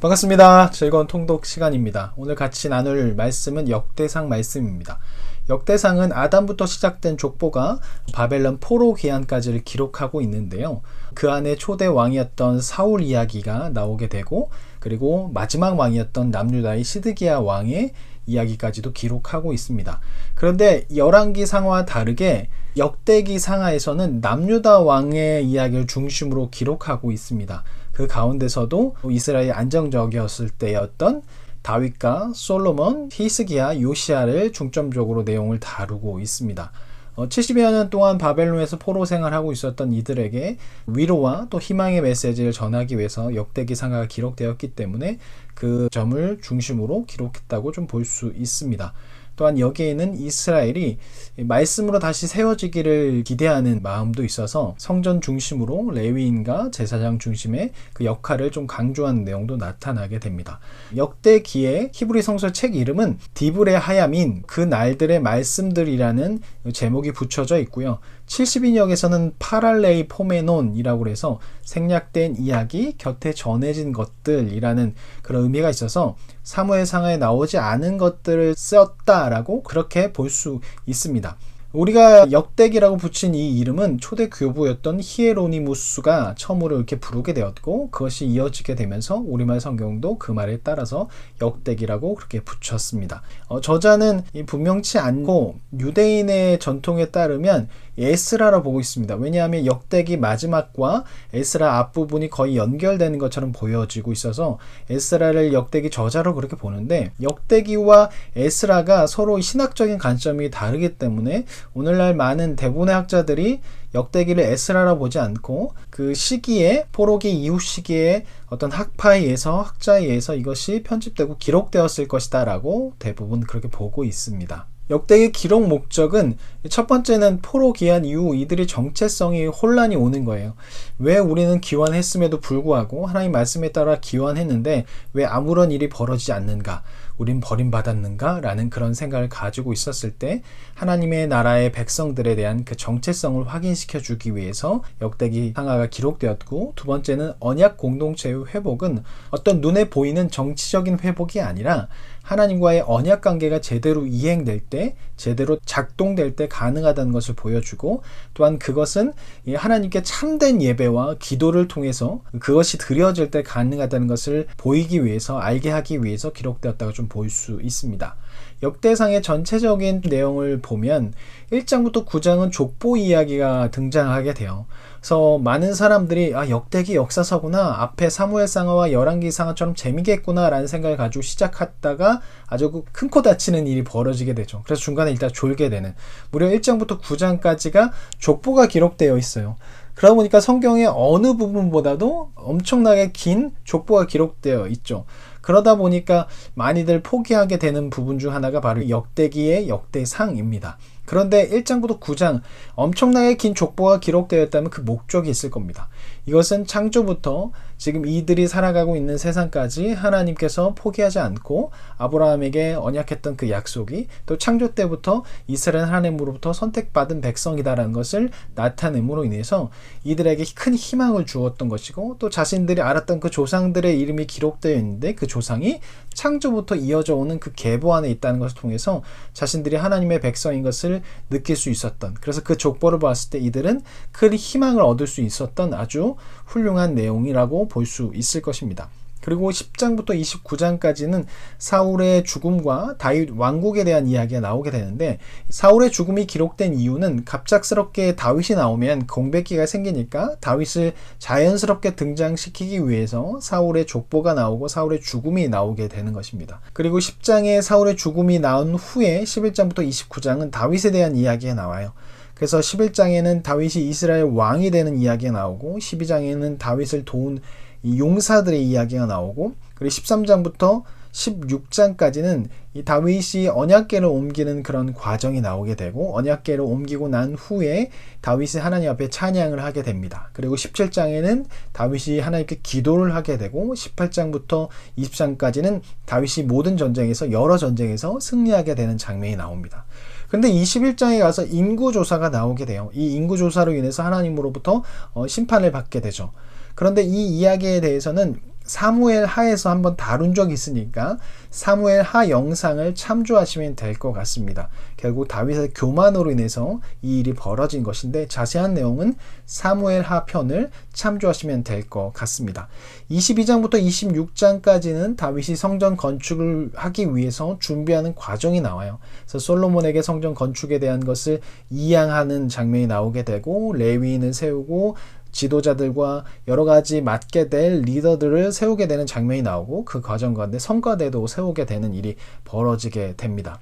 반갑습니다. 즐거운 통독 시간입니다. 오늘 같이 나눌 말씀은 역대상 말씀입니다. 역대상은 아담부터 시작된 족보가 바벨론 포로 귀환까지를 기록하고 있는데요. 그 안에 초대 왕이었던 사울 이야기가 나오게 되고, 그리고 마지막 왕이었던 남유다의 시드기야 왕의 이야기까지도 기록하고 있습니다. 그런데 열왕기상과 다르게 역대기상하에서는 남유다 왕의 이야기를 중심으로 기록하고 있습니다. 그 가운데서도 이스라엘이 안정적이었을 때였던 다윗과 솔로몬, 히스기야, 요시야를 중점적으로 내용을 다루고 있습니다. 70여 년 동안 바벨론에서 포로 생활하고 있었던 이들에게 위로와 또 희망의 메시지를 전하기 위해서 역대기상하가 기록되었기 때문에 그 점을 중심으로 기록했다고 좀 볼 수 있습니다. 또한 여기에는 이스라엘이 말씀으로 다시 세워지기를 기대하는 마음도 있어서 성전 중심으로 레위인과 제사장 중심의 그 역할을 좀 강조하는 내용도 나타나게 됩니다. 역대기의 히브리 성서 책 이름은 디브레 하야민, 그 날들의 말씀들이라는 제목이 붙여져 있고요. 70인역에서는 파랄레이 포메논이라고 해서 생략된 이야기, 곁에 전해진 것들이라는 그런 의미가 있어서 사무엘상하에 나오지 않은 것들을 썼다라고 그렇게 볼 수 있습니다. 우리가 역대기라고 붙인 이 이름은 초대 교부였던 히에로니무스가 처음으로 이렇게 부르게 되었고, 그것이 이어지게 되면서 우리말 성경도 그 말에 따라서 역대기라고 그렇게 붙였습니다. 저자는 분명치 않고 유대인의 전통에 따르면 에스라라 보고 있습니다. 왜냐하면 역대기 마지막과 에스라 앞부분이 거의 연결되는 것처럼 보여지고 있어서 에스라를 역대기 저자로 그렇게 보는데, 역대기와 에스라가 서로 신학적인 관점이 다르기 때문에 오늘날 많은 대부분의 학자들이 역대기를 에스라라 보지 않고 그 시기에, 포로기 이후 시기에 어떤 학파에 의해서, 학자에 의해서 이것이 편집되고 기록되었을 것이다 라고 대부분 그렇게 보고 있습니다. 역대기 기록 목적은 첫 번째는 포로 귀환 이후 이들의 정체성이 혼란이 오는 거예요. 왜 우리는 귀환했음에도 불구하고 하나님 말씀에 따라 귀환했는데 왜 아무런 일이 벌어지지 않는가? 우린 버림받았는가? 라는 그런 생각을 가지고 있었을 때 하나님의 나라의 백성들에 대한 그 정체성을 확인시켜 주기 위해서 역대기 상하가 기록되었고, 두 번째는 언약 공동체의 회복은 어떤 눈에 보이는 정치적인 회복이 아니라 하나님과의 언약 관계가 제대로 이행될 때, 제대로 작동될 때 가능하다는 것을 보여주고, 또한 그것은 하나님께 참된 예배와 기도를 통해서 그것이 드려질 때 가능하다는 것을 보이기 위해서, 알게 하기 위해서 기록되었다고 좀 볼 수 있습니다. 역대상의 전체적인 내용을 보면 1장부터 9장은 족보 이야기가 등장하게 돼요. 그래서 많은 사람들이 역대기 역사서구나, 앞에 사무엘상하와 열왕기상하처럼 재미겠구나 라는 생각을 가지고 시작했다가 아주 큰 코 다치는 일이 벌어지게 되죠. 그래서 중간에 일단 졸게 되는, 무려 1장부터 9장까지가 족보가 기록되어 있어요. 그러다 보니까 성경의 어느 부분보다도 엄청나게 긴 족보가 기록되어 있죠. 그러다 보니까 많이들 포기하게 되는 부분 중 하나가 바로 역대기의 역대상입니다. 그런데 1장부터 9장 엄청나게 긴 족보가 기록되어 있다면 그 목적이 있을 겁니다. 이것은 창조부터 지금 이들이 살아가고 있는 세상까지 하나님께서 포기하지 않고 아브라함에게 언약했던 그 약속이 또 창조 때부터 이스라엘 하나님으로부터 선택받은 백성이다라는 것을 나타냄으로 인해서 이들에게 큰 희망을 주었던 것이고, 또 자신들이 알았던 그 조상들의 이름이 기록되어 있는데 그 조상이 창조부터 이어져 오는 그 계보 안에 있다는 것을 통해서 자신들이 하나님의 백성인 것을 느낄 수 있었던, 그래서 그 족보를 봤을 때 이들은 큰 희망을 얻을 수 있었던 아주 훌륭한 내용이라고 볼 수 있을 것입니다. 그리고 10장부터 29장까지는 사울의 죽음과 다윗 왕국에 대한 이야기가 나오게 되는데, 사울의 죽음이 기록된 이유는 갑작스럽게 다윗이 나오면 공백기가 생기니까 다윗을 자연스럽게 등장시키기 위해서 사울의 족보가 나오고 사울의 죽음이 나오게 되는 것입니다. 그리고 10장에 사울의 죽음이 나온 후에 11장부터 29장은 다윗에 대한 이야기가 나와요. 그래서 11장에는 다윗이 이스라엘 왕이 되는 이야기가 나오고, 12장에는 다윗을 도운 이 용사들의 이야기가 나오고, 그리고 13장부터 16장까지는 이 다윗이 언약궤를 옮기는 그런 과정이 나오게 되고, 언약궤를 옮기고 난 후에 다윗이 하나님 앞에 찬양을 하게 됩니다. 그리고 17장에는 다윗이 하나님께 기도를 하게 되고, 18장부터 20장까지는 다윗이 모든 전쟁에서, 여러 전쟁에서 승리하게 되는 장면이 나옵니다. 근데 21장에 가서 인구조사가 나오게 돼요. 이 인구조사로 인해서 하나님으로부터 심판을 받게 되죠. 그런데 이 이야기에 대해서는 사무엘 하에서 한번 다룬 적이 있으니까 사무엘 하 영상을 참조하시면 될 것 같습니다. 결국 다윗의 교만으로 인해서 이 일이 벌어진 것인데 자세한 내용은 사무엘 하 편을 참조하시면 될 것 같습니다. 22장부터 26장까지는 다윗이 성전 건축을 하기 위해서 준비하는 과정이 나와요. 그래서 솔로몬에게 성전 건축에 대한 것을 이양하는 장면이 나오게 되고 레위인을 세우고 지도자들과 여러 가지 맡게 될 리더들을 세우게 되는 장면이 나오고 그 과정 가운데 성과대도 세우게 되는 일이 벌어지게 됩니다.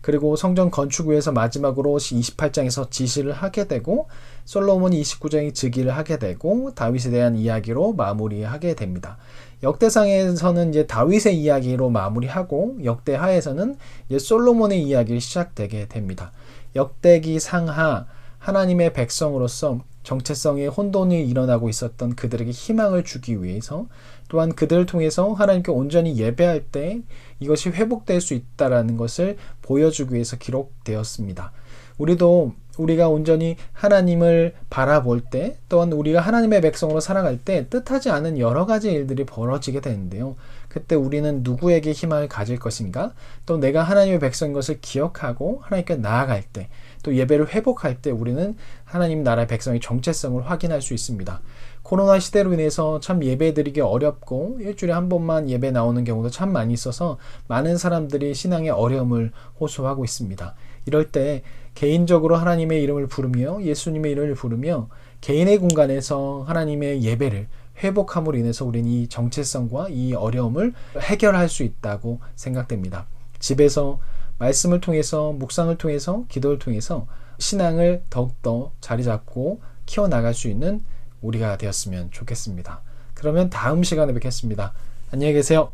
그리고 성전 건축 위해서 마지막으로 28장에서 지시를 하게 되고 솔로몬이 29장에 즉위를 하게 되고 다윗에 대한 이야기로 마무리하게 됩니다. 역대상에서는 이제 다윗의 이야기로 마무리하고 역대하에서는 이제 솔로몬의 이야기가 시작되게 됩니다. 역대기 상하 하나님의 백성으로서 정체성의 혼돈이 일어나고 있었던 그들에게 희망을 주기 위해서 또한 그들을 통해서 하나님께 온전히 예배할 때 이것이 회복될 수 있다는 것을 보여주기 위해서 기록되었습니다. 우리가 온전히 하나님을 바라볼 때 또한 우리가 하나님의 백성으로 살아갈 때 뜻하지 않은 여러 가지 일들이 벌어지게 되는데요. 그때 우리는 누구에게 희망을 가질 것인가? 또 내가 하나님의 백성인 것을 기억하고 하나님께 나아갈 때 또 예배를 회복할 때 우리는 하나님 나라의 백성의 정체성을 확인할 수 있습니다. 코로나 시대로 인해서 참 예배 드리기 어렵고 일주일에 한 번만 예배 나오는 경우도 참 많이 있어서 많은 사람들이 신앙의 어려움을 호소하고 있습니다. 이럴 때 개인적으로 하나님의 이름을 부르며 예수님의 이름을 부르며 개인의 공간에서 하나님의 예배를 회복함으로 인해서 우리는 이 정체성과 이 어려움을 해결할 수 있다고 생각됩니다. 집에서 말씀을 통해서 묵상을 통해서 기도를 통해서 신앙을 더욱더 자리 잡고 키워나갈 수 있는 우리가 되었으면 좋겠습니다. 그러면 다음 시간에 뵙겠습니다. 안녕히 계세요.